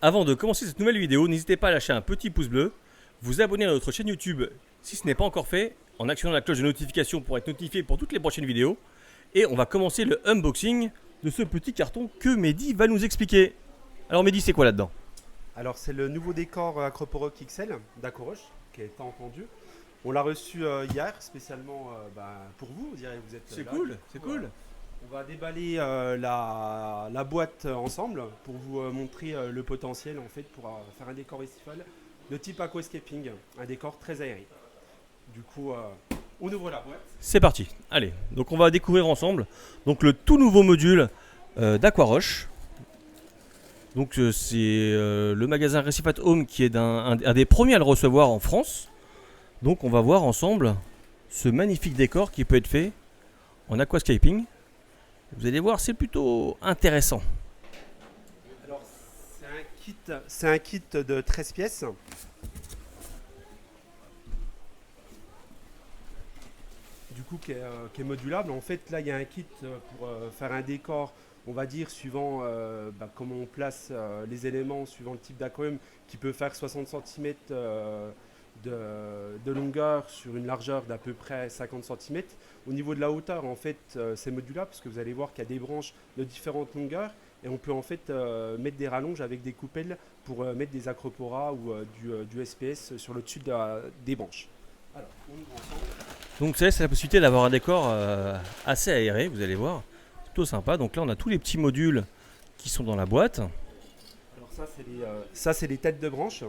Avant de commencer cette nouvelle vidéo, n'hésitez pas à lâcher un petit pouce bleu, vous abonner à notre chaîne YouTube si ce n'est pas encore fait, en actionnant la cloche de notification pour être notifié pour toutes les prochaines vidéos. Et on va commencer le unboxing de ce petit carton que Mehdi va nous expliquer. Alors Mehdi, c'est quoi là-dedans? Alors c'est le nouveau décor Acroporoc XL d'Accoroche qui a été entendu. On l'a reçu hier spécialement pour vous, vous direz vous êtes C'est là. cool, c'est cool. On va déballer la boîte ensemble pour vous montrer le potentiel en fait pour faire un décor estival de type aquascaping, un décor très aéré. Du coup, on ouvre la boîte. C'est parti. Allez, donc on va découvrir ensemble donc le tout nouveau module d'Aquaroche. Donc c'est le magasin Recifat Home qui est un des premiers à le recevoir en France. Donc on va voir ensemble ce magnifique décor qui peut être fait en aquascaping. Vous allez voir, c'est plutôt intéressant. Alors c'est un kit de 13 pièces. Du coup qui est modulable. En fait là il y a un kit pour faire un décor, on va dire suivant comment on place les éléments, suivant le type d'aquarium, qui peut faire 60 cm de longueur sur une largeur d'à peu près 50 cm. Au niveau de la hauteur en fait c'est modulable parce que vous allez voir qu'il y a des branches de différentes longueurs et on peut en fait mettre des rallonges avec des coupelles pour mettre des acroporas ou du SPS sur le dessus des branches. Alors, on ouvre ensemble. Donc c'est la possibilité d'avoir un décor assez aéré, vous allez voir. C'est plutôt sympa. Donc là on a tous les petits modules qui sont dans la boîte. Alors ça c'est les têtes de branche.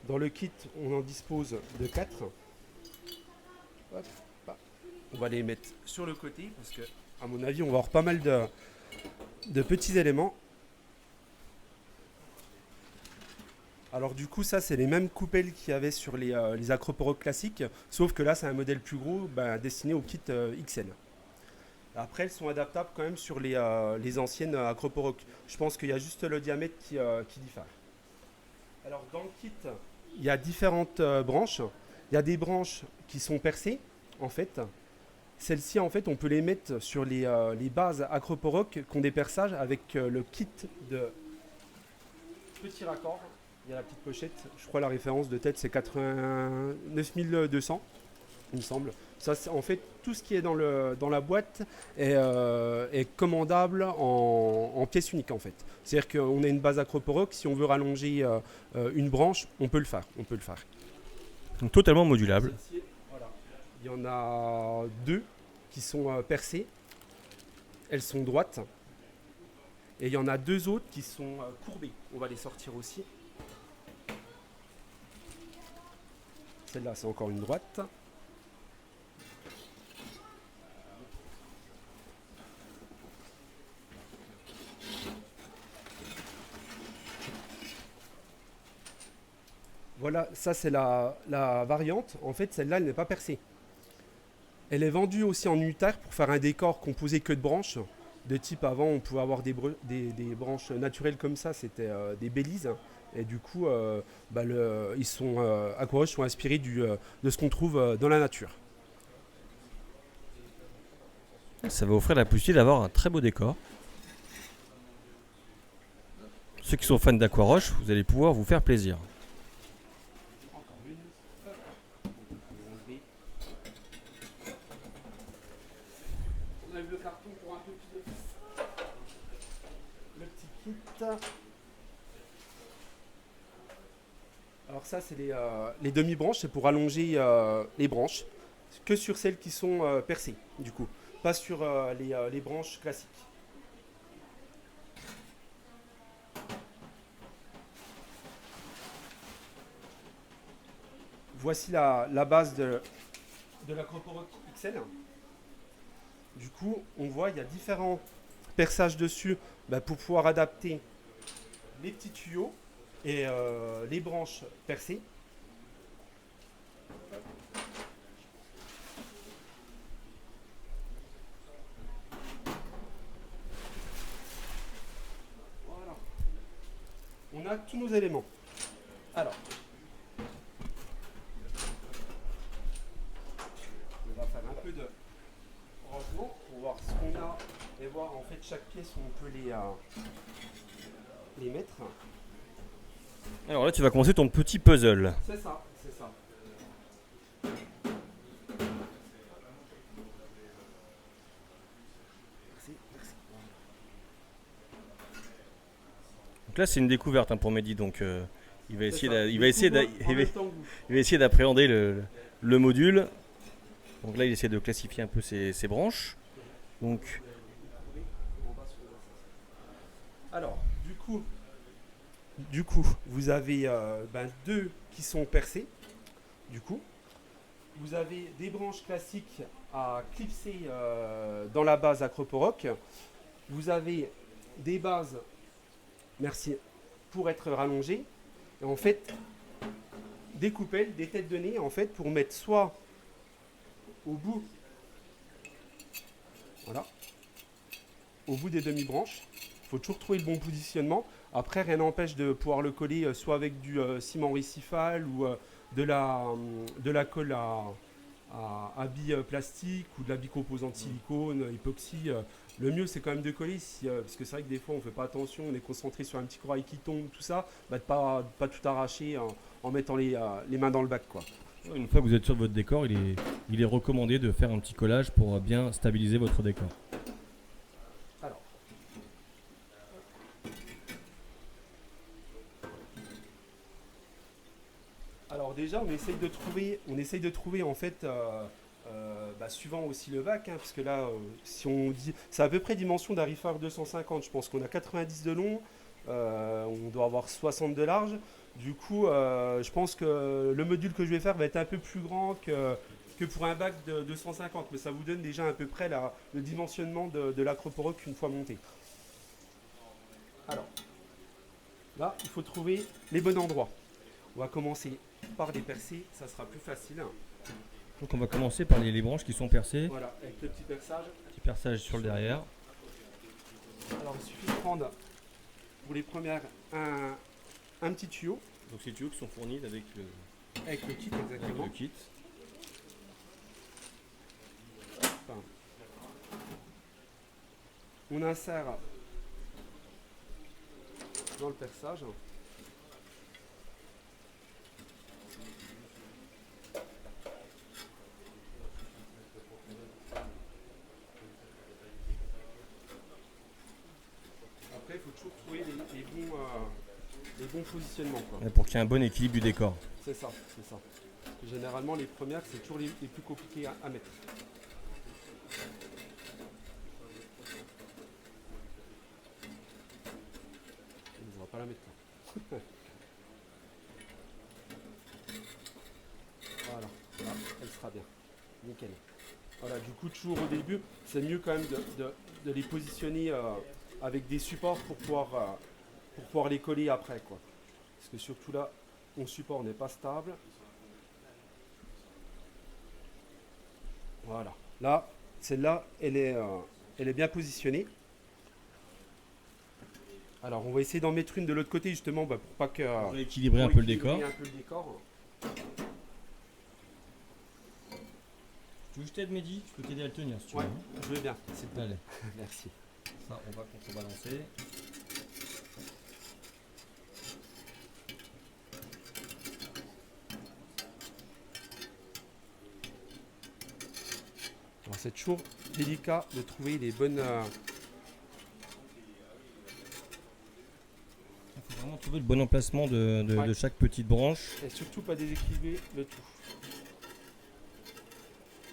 Dans le kit on en dispose de 4. On va les mettre sur le côté parce que à mon avis on va avoir pas mal de petits éléments. Alors du coup ça c'est les mêmes coupelles qu'il y avait sur les Acroporoc classiques, sauf que là c'est un modèle plus gros destiné au kit XL. Après elles sont adaptables quand même sur les anciennes Acroporoc. Je pense qu'il y a juste le diamètre qui diffère. Alors dans le kit il y a différentes branches. Il y a des branches qui sont percées en fait. Celles-ci en fait on peut les mettre sur les bases Acroporoc qui ont des perçages avec le kit de petits raccords. Il y a la petite pochette, je crois la référence de tête c'est 89 200, il me semble. Ça, en fait, tout ce qui est dans la boîte est commandable en pièce unique en fait. C'est-à-dire qu'on a une base Acroporoc, si on veut rallonger une branche, on peut le faire. Donc totalement modulable. Celle-ci, voilà. Il y en a deux qui sont percées, elles sont droites. Et il y en a deux autres qui sont courbées. On va les sortir aussi. Celle-là, c'est encore une droite. Voilà, ça c'est la variante. En fait, celle-là, elle n'est pas percée. Elle est vendue aussi en unitaire pour faire un décor composé que de branches. De type avant, on pouvait avoir des branches naturelles comme ça, c'était des bélises. Et du coup, Aquaroche sont inspirés de ce qu'on trouve dans la nature. Ça va offrir la possibilité d'avoir un très beau décor. Ceux qui sont fans d'Aquaroche, vous allez pouvoir vous faire plaisir. Encore une. On a eu le carton pour un peu plus de le petit kit. Alors ça, c'est les demi-branches, c'est pour allonger les branches, que sur celles qui sont percées, du coup, pas sur les branches classiques. Voici la base de l'Acroporoc XL. Du coup, on voit il y a différents perçages dessus pour pouvoir adapter les petits tuyaux et les branches percées. Voilà. On a tous nos éléments. Alors, on va faire un peu de rangement pour voir ce qu'on a et voir en fait chaque pièce où on peut les mettre. Alors là, tu vas commencer ton petit puzzle. C'est ça, c'est ça. Merci, merci. Donc là, c'est une découverte, hein, pour Mehdi. Donc il va C'est essayer, ça. il va essayer, Découvre en même temps que vous. il va essayer d'appréhender le module. Donc là, il essaie de classifier un peu ses branches. Donc, Alors, du coup, vous avez deux qui sont percés. Du coup, vous avez des branches classiques à clipser dans la base Acroporoc. Vous avez des bases, merci, pour être rallongées. Et en fait, des coupelles, des têtes de nez, en fait, pour mettre soit au bout, voilà, au bout des demi-branches. Il faut toujours trouver le bon positionnement. Après, rien n'empêche de pouvoir le coller soit avec du ciment récifal ou de la colle à billes plastique ou de la bicomposante silicone, époxy. Le mieux, c'est quand même de coller, parce que c'est vrai que des fois, on ne fait pas attention, on est concentré sur un petit corail qui tombe, tout ça, de pas tout arracher en mettant les mains dans le bac, quoi. une fois que vous êtes sur votre décor, il est recommandé de faire un petit collage pour bien stabiliser votre décor. Alors. Alors déjà, on essaye de trouver en fait, suivant aussi le bac, hein, parce que là, si on dit, c'est à peu près dimension d'un Riffard 250. Je pense qu'on a 90 de long, on doit avoir 60 de large. Du coup, je pense que le module que je vais faire va être un peu plus grand que pour un bac de 250, mais ça vous donne déjà à peu près le dimensionnement de l'Acroporoc une fois monté. Alors, là, il faut trouver les bons endroits. On va commencer par les percer, ça sera plus facile. Donc on va commencer par les branches qui sont percées. Voilà, avec le petit perçage. Petit perçage sur le derrière. Alors il suffit de prendre pour les premières un petit tuyau. Donc ces tuyaux qui sont fournis avec Avec le kit exactement. le kit. Enfin, on insère dans le perçage. Après, il faut toujours trouver les bons positionnements, quoi. Pour qu'il y ait un bon équilibre du décor. C'est ça, c'est ça. Généralement, les premières, c'est toujours les plus compliquées à mettre. On va pas la mettre là. Voilà, là, elle sera bien. Nickel. Voilà, du coup, toujours au début, c'est mieux quand même de les positionner avec des supports pour pouvoir les coller après, quoi. Parce que surtout là, mon support n'est pas stable. Voilà. Là, celle-là, elle est bien positionnée. Alors, on va essayer d'en mettre une de l'autre côté, justement, pour pas que... Pour équilibrer un peu le décor. un peu le décor. Tu veux que je t'aide, Mehdi? Je peux t'aider à le tenir si tu Ouais, veux. je veux bien. s'il te plaît. Allez, Merci. ça on va contrebalancer. Alors, c'est toujours délicat de trouver les bonnes... Il faut vraiment trouver le bon emplacement de chaque petite branche. Et surtout pas déséquilibrer le tout.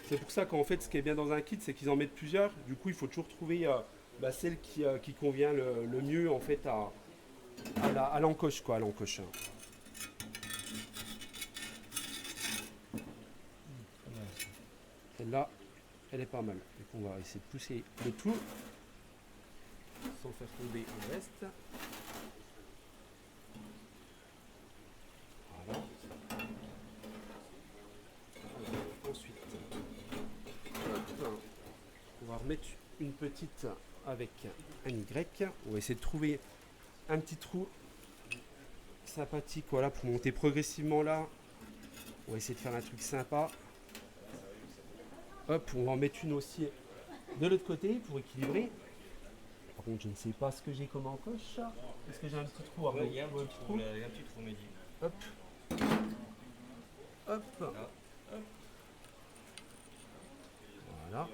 C'est pour ça qu'en fait, ce qui est bien dans un kit, c'est qu'ils en mettent plusieurs. Du coup, il faut toujours trouver celle qui convient le mieux en fait à l'encoche, quoi, à l'encoche. Celle-là, elle est pas mal. Donc on va essayer de pousser le tout sans faire tomber le reste. Voilà. Ensuite, on va remettre une petite avec un Y. On va essayer de trouver un petit trou sympathique, voilà, pour monter progressivement là. On va essayer de faire un truc sympa. Hop, on va en mettre une aussi de l'autre côté pour équilibrer. Par contre, je ne sais pas ce que j'ai comme encoche. Est-ce que j'ai un petit trou, Arnaud? il y a un petit trou, il y a un petit trou, Mehdi. Hop. Hop. Là. Voilà.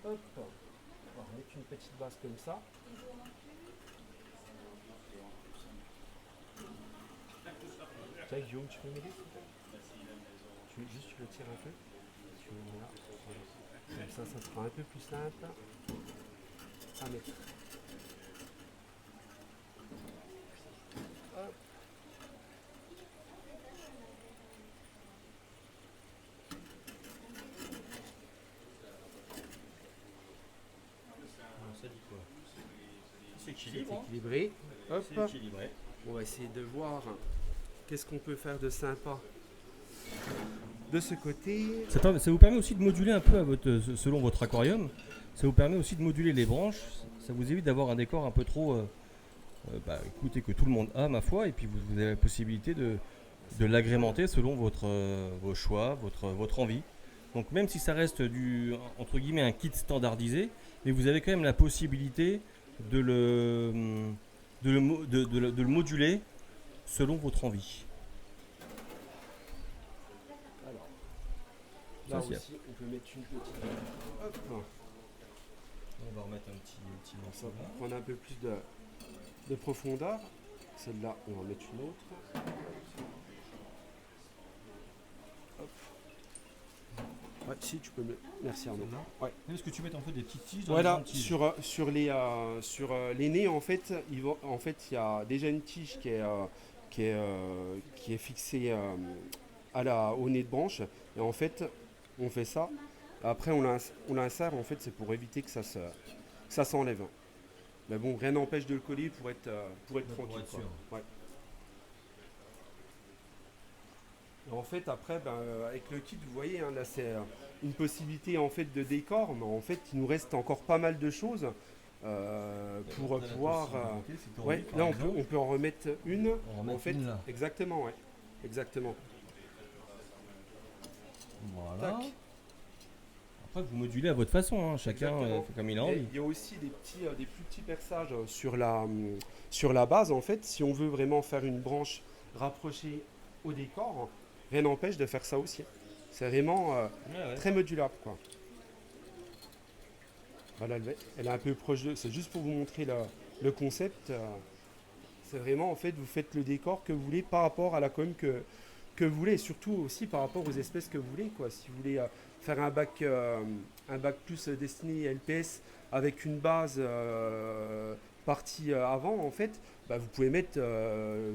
Hop. On va remettre une petite base comme ça. Tiens, Guillaume, tu peux m'aider s'il te plaît? Juste tu le tires un peu. Tu le mets là. Voilà. Comme ça sera un peu plus simple à mettre. Hop. Ça dit quoi? C'est C'est équilibré. équilibré. Hop. C'est équilibré. On va essayer de voir qu'est-ce qu'on peut faire de sympa de ce côté. Ça vous permet aussi de moduler un peu selon votre aquarium. Ça vous permet aussi de moduler les branches. Ça vous évite d'avoir un décor un peu trop, écoutez, que tout le monde a, ma foi. Et puis vous avez la possibilité de l'agrémenter selon vos choix, votre envie. Donc même si ça reste entre guillemets un kit standardisé, mais vous avez quand même la possibilité de le moduler selon votre envie. Alors, Ça, là c'est- aussi, on peut mettre une petite. Hop. On va remettre un petit Ça morceau va là. prendre un peu plus de profondeur. Celle-là, on va en mettre une autre. Hop. Ouais, si tu peux me. Merci Arnaud. Ouais. Est-ce que tu mets un peu des petites tiges Voilà, sur les nez, en fait, il y a déjà une tige qui est fixée au nez de branche. Et en fait, on fait ça. Après, on l'insère, en fait, c'est pour éviter que ça s'enlève. Mais bon, rien n'empêche de le coller pour être tranquille. être Quoi. sûr. Ouais. Et en fait, après, avec le kit, vous voyez, hein, là, c'est une possibilité en fait de décor, mais en fait, il nous reste encore pas mal de choses pour pouvoir. Ouais, là, on peut en remettre une. En fait, une là. exactement, ouais, exactement. Voilà. Tac. Après, vous modulez à votre façon, hein. Chacun Exactement. fait comme il a Et envie. il y a aussi des plus petits perçages sur la base. En fait, si on veut vraiment faire une branche rapprochée au décor, rien n'empêche de faire ça aussi. C'est vraiment très modulable, quoi. Voilà, elle est un peu proche de. C'est juste pour vous montrer le concept. C'est vraiment, en fait, vous faites le décor que vous voulez par rapport à la com que vous voulez, et surtout aussi par rapport aux espèces que vous voulez, quoi. Si vous voulez faire un bac plus destiné LPS avec une base partie avant, en fait, vous pouvez mettre de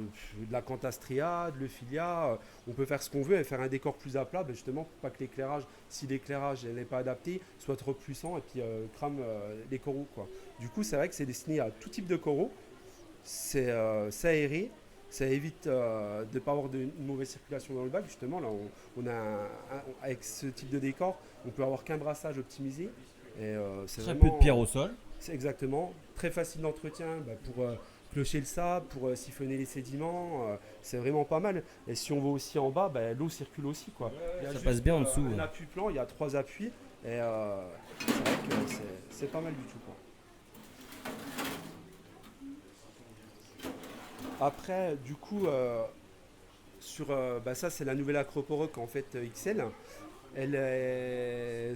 la Cantastria, de l'Euphilia, on peut faire ce qu'on veut et faire un décor plus à plat, justement pour pas que l'éclairage, si l'éclairage n'est pas adapté, soit trop puissant et puis crame les coraux, quoi. Du coup, c'est vrai que c'est destiné à tout type de coraux, c'est aéré. Ça évite de ne pas avoir une mauvaise circulation dans le bac. Justement, là, on a avec ce type de décor, on peut avoir qu'un brassage optimisé. Et c'est Très vraiment, peu de pierre au sol. C'est exactement. Très facile d'entretien pour clocher le sable, pour siphonner les sédiments. C'est vraiment pas mal. Et si on va aussi en bas, l'eau circule aussi, quoi. Il y a ça juste, passe bien en dessous. Un appui plan, il y a 3 appuis. Et c'est vrai que c'est pas mal du tout, quoi. Après, du coup, ça c'est la nouvelle Acroporoc en fait XL.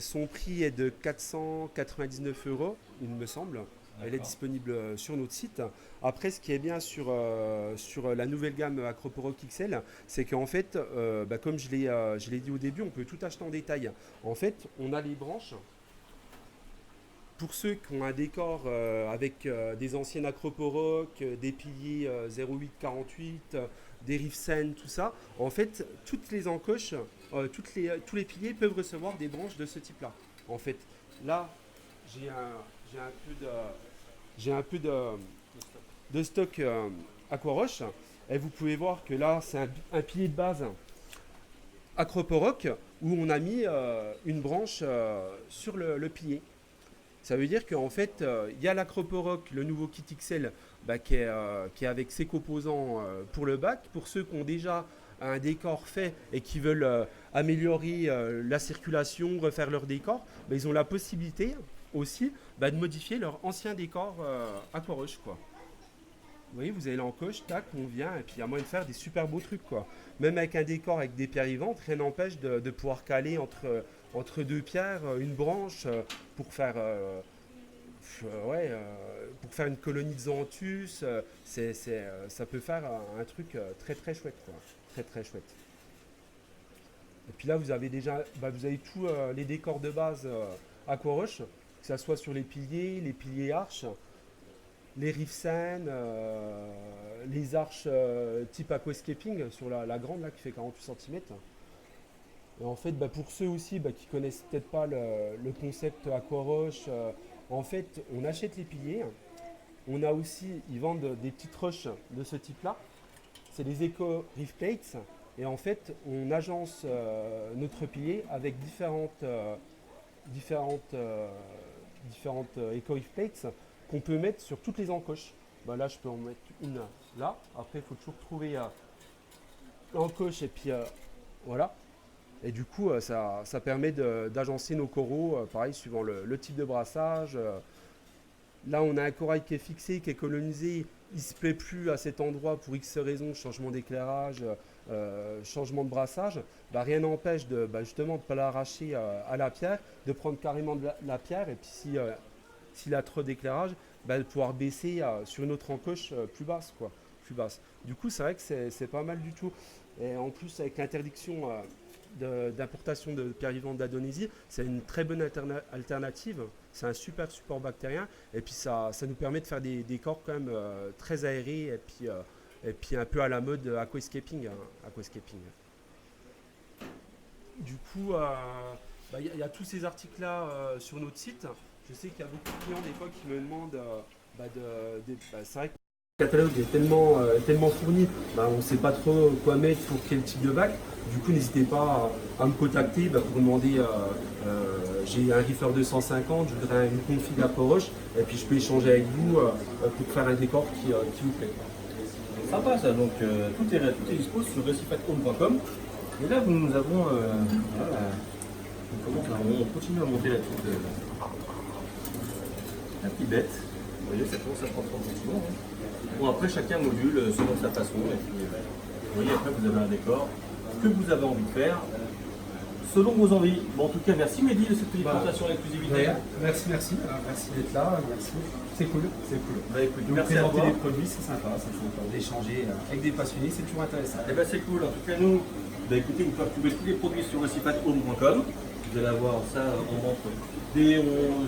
Son prix est de 499 €, il me semble. Elle est disponible sur notre site. Après, ce qui est bien sur la nouvelle gamme Acroporoc XL, c'est qu'en fait, comme je l'ai dit au début, on peut tout acheter en détail. En fait, on a les branches. Pour ceux qui ont un décor avec des anciennes Acroporoc, des piliers 0848, des Rifsen, tout ça, en fait, toutes les encoches, tous les piliers peuvent recevoir des branches de ce type-là. En fait, là, j'ai un peu de stock Aquaroche, et vous pouvez voir que là, c'est un pilier de base Acroporoc où on a mis une branche sur le pilier. Ça veut dire qu'en fait, il y a l'Acroporoc, le nouveau kit XL, qui est avec ses composants pour le bac. Pour ceux qui ont déjà un décor fait et qui veulent améliorer la circulation, refaire leur décor, ils ont la possibilité aussi de modifier leur ancien décor Aquarush, quoi. Vous voyez, vous avez l'encoche, tac, on vient, et puis il y a moyen de faire des super beaux trucs, quoi. Même avec un décor avec des pierres vivantes, rien n'empêche de pouvoir caler entre deux pierres une branche pour faire, pour faire une colonie de zoanthus. Ça peut faire un truc très très chouette, quoi. Très très chouette. Et puis là, vous avez déjà, vous avez tous les décors de base Aquarush, que ce soit sur les piliers arches, les rifsen, les arches type aquascaping sur la grande là qui fait 48 cm. Et en fait, pour ceux aussi qui connaissent peut-être pas le concept Aquarush, en fait, on achète les piliers. On a aussi, ils vendent des petites roches de ce type-là. C'est les Eco Reef Plates. Et en fait, on agence notre pilier avec différentes Eco Reef Plates qu'on peut mettre sur toutes les encoches. Là, je peux en mettre une là. Après, il faut toujours trouver l'encoche et puis voilà. Et du coup, ça permet d'agencer nos coraux, pareil, suivant le type de brassage. Là, on a un corail qui est fixé, qui est colonisé. Il ne se plaît plus à cet endroit pour X raisons, changement d'éclairage, changement de brassage. Rien n'empêche justement de ne pas l'arracher à la pierre, de prendre carrément de la pierre. Et puis s'il a trop d'éclairage, de pouvoir baisser sur une autre encoche plus basse, quoi, plus basse. Du coup, c'est vrai que c'est pas mal du tout. Et en plus, avec l'interdiction d'importation de pierres vivantes d'Indonésie, c'est une très bonne alternative. C'est un super support bactérien. Et puis, ça nous permet de faire des décors quand même très aérés et puis un peu à la mode aquascaping. Aquascaping. Du coup, y a tous ces articles-là sur notre site. Je sais qu'il y a beaucoup de clients des fois qui me demandent, c'est vrai que le catalogue est tellement fourni, on ne sait pas trop quoi mettre pour quel type de bac. Du coup, n'hésitez pas à me contacter pour demander, j'ai un Reefer 250, je voudrais une config Aquarush, et puis je peux échanger avec vous pour faire un décor qui vous plaît. Sympa ça, donc tout est dispo sur recifathome.com. Et là, nous avons, on continue à monter la petite bête. Vous voyez, ça commence à prendre tranquillement. Bon, après, chacun module selon sa façon. Et puis, vous voyez, après, vous avez un décor que vous avez envie de faire selon vos envies. Bon, en tout cas, merci Mehdi de cette petite présentation à l'exclusivité. Merci d'être là. Merci. C'est cool. Écoute, de merci à présenter toi. les produits, c'est sympa. D'échanger avec des passionnés, c'est toujours intéressant. Eh ben, c'est cool. En tout cas, nous, écoutez, une fois que vous trouvez tous les produits sur recifathome.com, vous allez avoir ça en vente.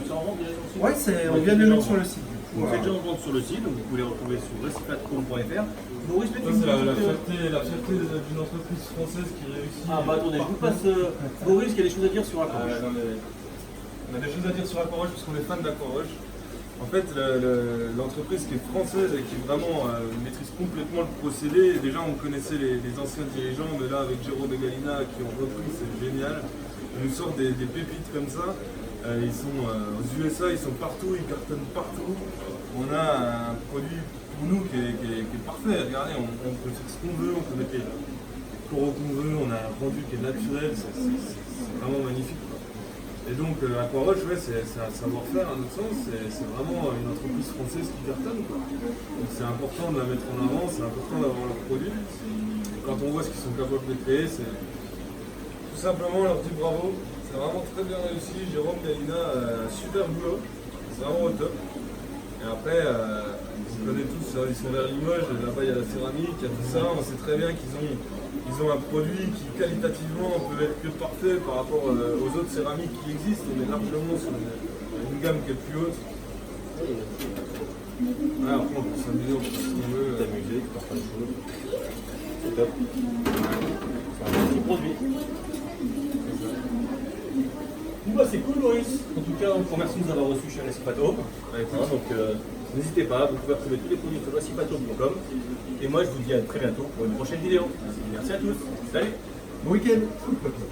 Ça en vente déjà sur le site. Ouais, on vient de le mettre sur le site. On fait déjà en vente sur le site, donc vous pouvez les retrouver sur recifathome.fr. Maurice, Ça, c'est la fierté d'une entreprise française qui réussit. Attendez, je vous passe Maurice qui a des choses à dire sur Aquarush. On a des choses à dire sur Aquarush parce qu'on est fan d'Aquarush. En fait, l'entreprise qui est française et qui vraiment maîtrise complètement le procédé, déjà on connaissait les anciens dirigeants, mais là avec Jérôme et Galina qui ont repris, c'est génial. Ils nous sortent des pépites comme ça. Ils sont aux USA, ils sont partout, ils cartonnent partout. On a un produit pour nous qui est parfait. Regardez, on peut faire ce qu'on veut, on peut mettre les coraux qu'on veut, on a un rendu qui est naturel, c'est vraiment magnifique. Et donc Aquarush, c'est un savoir-faire à notre sens, c'est vraiment une entreprise française qui cartonne, quoi. Donc c'est important de la mettre en avant, c'est important d'avoir leurs produits. Et quand on voit ce qu'ils sont capables de créer, c'est tout simplement leur dit bravo. C'est vraiment très bien réussi. Jérôme, Galina, super boulot. C'est vraiment au top. Et après, vous connaissez tous, ils sont vers Limoges, là-bas il y a la céramique, il y a tout ça. On sait très bien qu'ils ont un produit qui qualitativement peut être que parfait par rapport aux autres céramiques qui existent. On est largement sur une gamme qui est plus haute. Ouais, après on peut s'amuser, on peut faire ce qu'on veut. T'amuser, tu parles pas de choses. C'est top. C'est un petit produit. C'est cool Maurice. En tout cas, on vous remercie de nous avoir reçus chez Recifathome. Donc n'hésitez pas, vous pouvez retrouver tous les produits sur recifathome.com. Et moi je vous dis à très bientôt pour une prochaine vidéo. Merci à tous. Salut. Bon week-end.